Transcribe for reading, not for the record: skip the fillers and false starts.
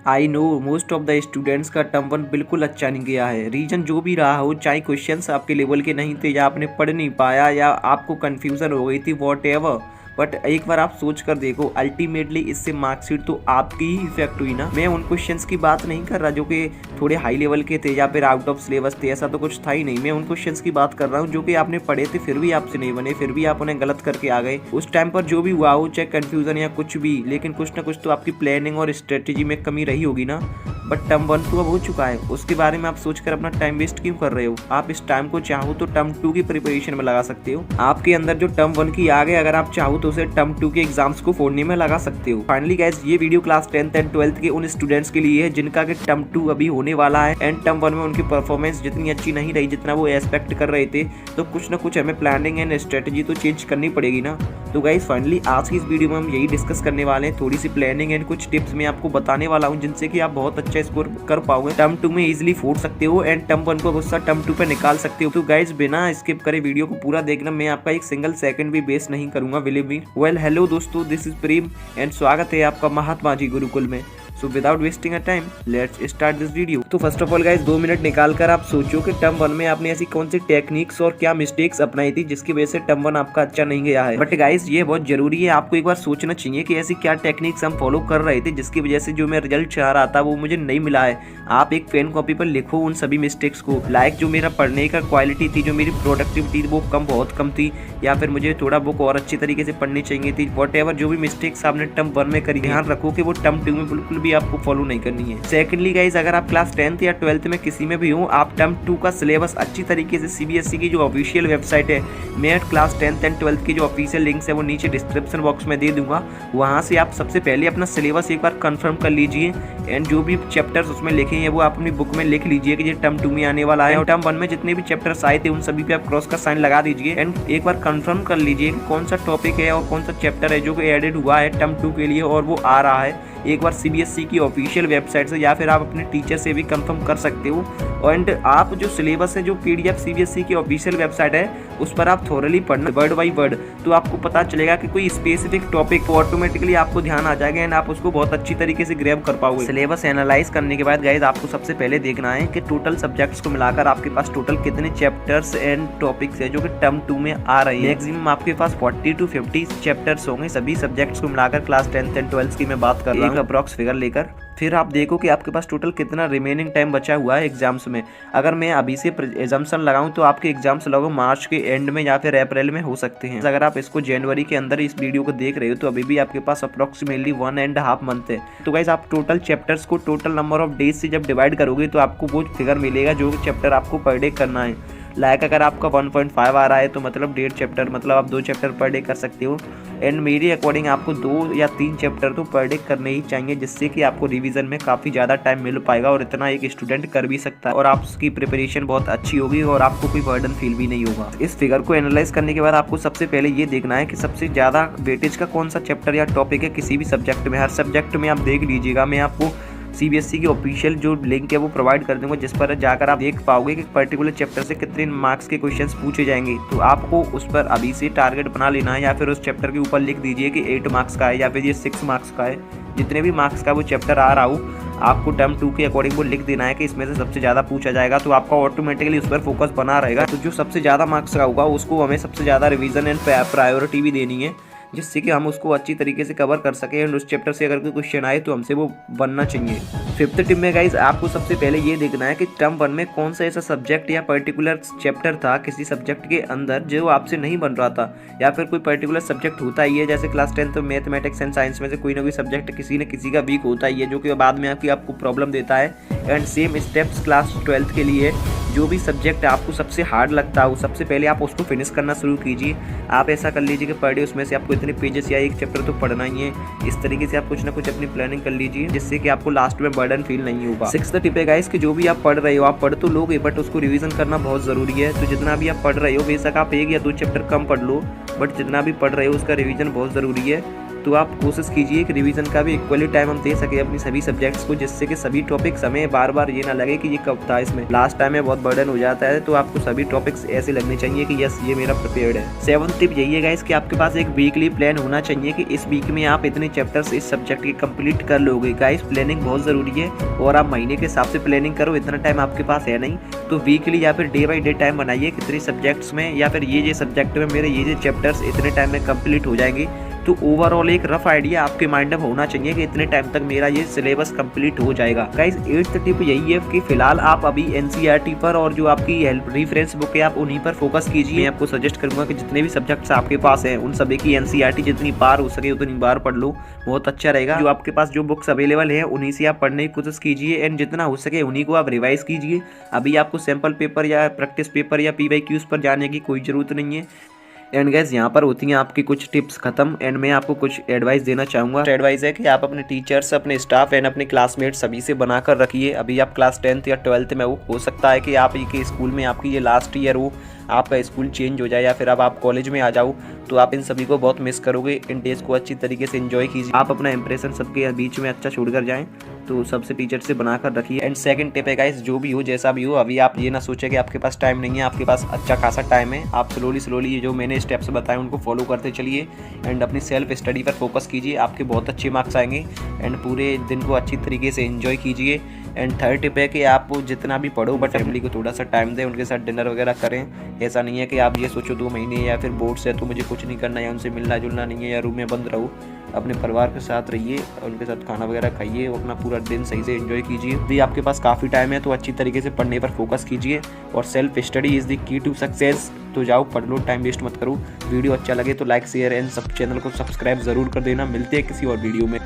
I know most of the students का term one बिल्कुल अच्छा नहीं गया है। रीजन जो भी रहा हो, चाहे क्वेश्चंस आपके लेवल के नहीं थे या आपने पढ़ नहीं पाया या आपको कन्फ्यूज़न हो गई थी, वॉट एवर, बट एक बार आप सोच कर देखो, अल्टीमेटली इससे मार्कशीट तो आपकी ही इफेक्ट हुई ना। मैं उन क्वेश्चंस की बात नहीं कर रहा जो कि थोड़े हाई लेवल के थे या फिर आउट ऑफ सिलेबस थे, ऐसा तो कुछ था ही नहीं। मैं उन क्वेश्चंस की बात कर रहा हूँ जो कि आपने पढ़े थे फिर भी आपसे नहीं बने, फिर भी आप उन्हें गलत करके आ गए। उस टाइम पर जो भी हुआ हो, चाहे कन्फ्यूजन या कुछ भी, लेकिन कुछ ना कुछ तो आपकी प्लानिंग और स्ट्रेटेजी में कमी रही होगी ना। बट टर्म वन तो अब हो चुका है, उसके बारे में आप सोचकर अपना टाइम वेस्ट क्यों कर रहे हो? आप इस टाइम को चाहो तो टर्म टू की प्रिपरेशन में लगा सकते हो। आपके अंदर जो टर्म वन की आ गए, अगर आप चाहो तो उसे टर्म टू के एग्जाम्स को फोड़ने में लगा सकते हो। फाइनली गाइस, ये video class 10th and 12th के उन स्टूडेंट्स के लिए है जिनका कि टर्म टू अभी होने वाला है एंड टर्म वन में उनकी परफॉर्मेंस जितनी अच्छी नहीं रही जितना वो एक्सपेक्ट कर रहे थे, तो कुछ ना कुछ हमें प्लानिंग एंड स्ट्रेटेजी तो चेंज करनी पड़ेगी ना। तो गाइस फाइनली आज की इस वीडियो में हम यही डिस्कस करने वाले हैं, थोड़ी सी प्लानिंग एंड कुछ टिप्स मैं आपको बताने वाला हूँ जिनसे कि आप बहुत अच्छा स्कोर कर पाओगे, टर्म टू में इजिली फोड़ सकते हो एंड टर्म वन को गुस्सा टर्म टू पे निकाल सकते हो। तो गाइस बिना स्किप करे वीडियो को पूरा देखना, मैं आपका एक सिंगल सेकंड भी वेस्ट नहीं करूंगा, बिलीव मी। वेल हेलो दोस्तों, दिस इज प्रेम एंड स्वागत है आपका महात्मा जी गुरुकुल में। So without wasting a time let's start this video. तो first of all guys 2 minute निकाल कर आप सोचो कि टर्म वन में आपने ऐसी कौन सी टेक्निक्स और क्या मिस्टेक्स अपनाई थी जिसकी वजह से टर्म वन आपका अच्छा नहीं गया है। बट गाइस ये बहुत जरूरी है, आपको एक बार सोचना चाहिए कि ऐसी क्या टेक्निक्स हम फॉलो कर रहे थे जिसकी वजह से जो मैं रिजल्ट चाह रहा था वो मुझे नहीं मिला है। आप एक पेन कॉपी पर लिखो उन सभी मिस्टेक्स को, लाइक जो मेरा पढ़ने का क्वालिटी थी, जो मेरी प्रोडक्टिविटी थी वो बहुत कम थी, या फिर मुझे थोड़ा बुक और अच्छी तरीके से पढ़नी चाहिए थी। वॉट एवर जो भी मिस्टेक्स आपने टर्म वन में करी, ध्यान रखो कि वो टर्म टू में बिल्कुल भी आपको फॉलो नहीं करनी है। सेकंडली गाइस, अगर आप क्लास 10th या 12th में किसी में भी हो, आप टर्म टू का सिलेबस अच्छी तरीके से सीबीएसई की जो ऑफिशियल वेबसाइट है, मैं क्लास 10th एंड 12th की जो ऑफिशियल लिंक्स है वो नीचे डिस्क्रिप्शन बॉक्स में दे दूंगा, वहां से आप सबसे पहले अपना सिलेबस एक बार कंफर्म कर लीजिए एंड जो भी चैप्टर्स उसमें लिखे हैं वो आप अपनी बुक में लिख लीजिए कि ये टर्म टू में आने वाला है। और टर्म वन में जितने भी चैप्टर्स आए थे उन सभी पे आप क्रॉस का साइन लगा दीजिए एंड एक बार कंफर्म कर लीजिए कि कौन सा टॉपिक है और कौन सा चैप्टर है जो कि एडेड हुआ है टर्म टू के लिए और वो आ रहा है। एक बार सीबीएसई की ऑफिशियल वेबसाइट से या फिर आप अपने टीचर से भी कंफर्म कर सकते हो। एंड आप जो सिलेबस है, जो पीडीएफ सीबीएसई की ऑफिशियल वेबसाइट है उस पर आप थोरली पढ़ना वर्ड बाय वर्ड, तो आपको पता चलेगा कि कोई स्पेसिफिक टॉपिक को ऑटोमेटिकली आपको ध्यान आ जाएगा एंड आप उसको बहुत अच्छी तरीके से ग्रैब कर पाओगे। सिलेबस एनालाइज करने के बाद गाइस आपको सबसे पहले देखना है कि टोटल सब्जेक्ट्स को मिलाकर आपके पास टोटल कितने चैप्टर्स एंड टॉपिक्स है जो कि टर्म टू में आ रही है। मैक्सिमम आपके पास 40 to 50 चैप्टर्स होंगे सभी सब्जेक्ट्स को मिलाकर, क्लास 10th एंड 12th की मैं बात कर रहा हूँ, अप्रॉक्स फिगर लेकर। फिर आप देखो कि आपके पास टोटल कितना रिमेनिंग टाइम बचा हुआ है एग्जाम्स में। अगर मैं अभी से एजम्पशन लगाऊं तो आपके एग्जाम्स लगभग मार्च के एंड में या फिर अप्रैल में हो सकते हैं। अगर आप इसको जनवरी के अंदर इस वीडियो को देख रहे हो तो अभी भी आपके पास अप्रोक्सीमेटली 1.5 मंथ है। तो गाइस आप टोटल चैप्टर्स को टोटल नंबर ऑफ डेज से जब डिवाइड करोगे तो आपको वो फिगर मिलेगा जो चैप्टर आपको पर डे करना है। लाइक अगर आपका 1.5 आ रहा है तो मतलब 1.5 चैप्टर, मतलब आप 2 चैप्टर पर डे कर सकते हो। एंड मेरे अकॉर्डिंग आपको 2 या 3 चैप्टर तो पर डे करने ही चाहिए, जिससे कि आपको रिवीजन में काफ़ी ज़्यादा टाइम मिल पाएगा और इतना एक स्टूडेंट कर भी सकता है और आपकी प्रिपरेशन बहुत अच्छी होगी और आपको कोई बर्डन फील भी नहीं होगा। इस फिगर को एनालाइज करने के बाद आपको सबसे पहले ये देखना है कि सबसे ज़्यादा वेटेज का कौन सा चैप्टर या टॉपिक है किसी भी सब्जेक्ट में। हर सब्जेक्ट में आप देख लीजिएगा, मैं आपको सीबीएसई की ऑफिशियल जो लिंक है वो प्रोवाइड कर दूंगा, जिस पर जाकर आप देख पाओगे कि पर्टिकुलर चैप्टर से कितने मार्क्स के क्वेश्चंस पूछे जाएंगे। तो आपको उस पर अभी से टारगेट बना लेना है या फिर उस चैप्टर के ऊपर लिख दीजिए कि 8 मार्क्स का है या फिर ये 6 मार्क्स का है। जितने भी मार्क्स का वो चैप्टर आ रहा हो आपको टर्म टू के अकॉर्डिंग वो लिख देना है कि इसमें से सबसे ज़्यादा पूछा जाएगा, तो आपका ऑटोमेटिकली उस पर फोकस बना रहेगा। तो जो सबसे ज़्यादा मार्क्स का होगा उसको हमें सबसे ज़्यादा रिवीजन एंड प्रायोरिटी भी देनी है, जिससे कि हम उसको अच्छी तरीके से कवर कर सकें एंड उस चैप्टर से अगर कोई क्वेश्चन आए तो हमसे वो बनना चाहिए। 5th टिप में गाइज आपको सबसे पहले ये देखना है कि टर्म वन में कौन सा ऐसा सब्जेक्ट या पर्टिकुलर चैप्टर था किसी सब्जेक्ट के अंदर जो आपसे नहीं बन रहा था, या फिर कोई पर्टिकुलर सब्जेक्ट होता ही है, जैसे क्लास 10th में मैथमेटिक्स एंड साइंस में से कोई ना कोई सब्जेक्ट किसी न किसी का वीक होता ही है जो कि बाद में आपको प्रॉब्लम देता है। And same steps class 12th के लिए, जो भी सब्जेक्ट आपको सबसे हार्ड लगता हो सबसे पहले आप उसको फिनिश करना शुरू कीजिए। आप ऐसा कर लीजिए कि पर डे उसमें से आपको इतने पेजेस या एक चैप्टर तो पढ़ना ही है। इस तरीके से आप कुछ ना कुछ अपनी प्लानिंग कर लीजिए, जिससे कि आपको लास्ट में बर्डन फील नहीं होगा। 6th टिप है गाइस कि जो भी आप पढ़ रहे हो, आप पढ़ तो लोगे बट उसको रिवीजन करना बहुत ज़रूरी है। तो जितना भी आप पढ़ रहे हो, बेशक आप 1 या 2 चैप्टर कम पढ़ लो, बट जितना भी पढ़ रहे हो उसका रिवीजन बहुत ज़रूरी है। तो आप कोशिश कीजिए कि रिवीजन का भी इक्वली टाइम हम दे सके अपनी सभी सब्जेक्ट्स को, जिससे कि सभी टॉपिक्स हमें बार बार ये ना लगे कि ये कब था, इसमें लास्ट टाइम में बहुत बर्डन हो जाता है। तो आपको सभी टॉपिक्स ऐसे लगने चाहिए कि यस ये मेरा प्रिपेयर्ड है। 7th टिप यही है गाइस कि आपके पास एक वीकली प्लान होना चाहिए कि इस वीक में आप इतने चैप्टर्स इस सब्जेक्ट के कंप्लीट कर लोगे। गाइस प्लानिंग बहुत ज़रूरी है और आप महीने के हिसाब से प्लानिंग करो, इतना टाइम आपके पास है नहीं। तो वीकली या फिर डे बाई डे टाइम बनाइए कितने सब्जेक्ट्स में या फिर ये सब्जेक्ट में मेरे ये चैप्टर्स इतने टाइम में कंप्लीट हो जाएंगे। तो ओवरऑल एक रफ आइडिया आपके माइंड में होना चाहिए कि इतने टाइम तक मेरा ये सिलेबस कंप्लीट हो जाएगा। गाइस 8th टिप यही है कि फिलहाल आप अभी एनसीईआरटी पर और जो आपकी हेल्प रेफरेंस बुक है आप उन्हीं पर फोकस कीजिए। मैं आपको सजेस्ट करूंगा कि जितने भी सब्जेक्ट्स आपके पास हैं उन सभी की एनसीईआरटी जितनी बार हो सके उतनी बार पढ़ लो, बहुत अच्छा रहेगा। जो आपके पास जो बुक्स अवेलेबल है उन्हीं से आप पढ़ने की कोशिश कीजिए एंड जितना हो सके उन्हीं को आप रिवाइज कीजिए। अभी आपको सैम्पल पेपर या प्रैक्टिस पेपर या PYQs पर जाने की कोई ज़रूरत नहीं है। एंड गाइस यहाँ पर होती हैं आपकी कुछ टिप्स खत्म एंड मैं आपको कुछ एडवाइस देना चाहूँगा। एडवाइस है कि आप अपने टीचर्स, अपने स्टाफ एंड अपने क्लासमेट्स सभी से बनाकर रखिए। अभी आप क्लास 10th या 12th में हो सकता है कि आप के स्कूल में आपकी ये लास्ट ईयर हो, आपका स्कूल चेंज हो जाए या फिर अब आप कॉलेज में आ जाओ, तो आप इन सभी को बहुत मिस करोगे। इन डेज को अच्छी तरीके से एंजॉय कीजिए, आप अपना इंप्रेशन सबके बीच में अच्छा छोड़कर जाएं। तो सबसे टीचर से बनाकर रखिए। एंड सेकंड टिप है गाइस, जो भी हो जैसा भी हो, अभी आप ये ना सोचे कि आपके पास टाइम नहीं है, आपके पास अच्छा खासा टाइम है। आप स्लोली ये जो मैंने स्टेप्स बताए उनको फॉलो करते चलिए एंड अपनी सेल्फ स्टडी पर फोकस कीजिए, आपके बहुत अच्छे मार्क्स आएंगे एंड पूरे दिन को अच्छी तरीके से एंजॉय कीजिए। एंड थर्ड टिप है कि आप जितना भी पढ़ो बट फैमिली को थोड़ा सा टाइम दें, उनके साथ डिनर वगैरह करें। ऐसा नहीं है कि आप ये सोचो 2 महीने या फिर बोर्ड्स है तो मुझे कुछ नहीं करना है, उनसे मिलना जुलना नहीं है या रूम में बंद रहो। अपने परिवार के साथ रहिए, उनके साथ खाना वगैरह खाइए, अपना पूरा दिन सही से एंजॉय कीजिए। यदि आपके पास काफ़ी टाइम है तो अच्छी तरीके से पढ़ने पर फोकस कीजिए और self study is the key to success. तो जाओ पढ़ लो, टाइम वेस्ट मत करो। वीडियो अच्छा लगे तो लाइक शेयर एंड सब चैनल को सब्सक्राइब ज़रूर कर देना। मिलते हैं किसी और वीडियो में।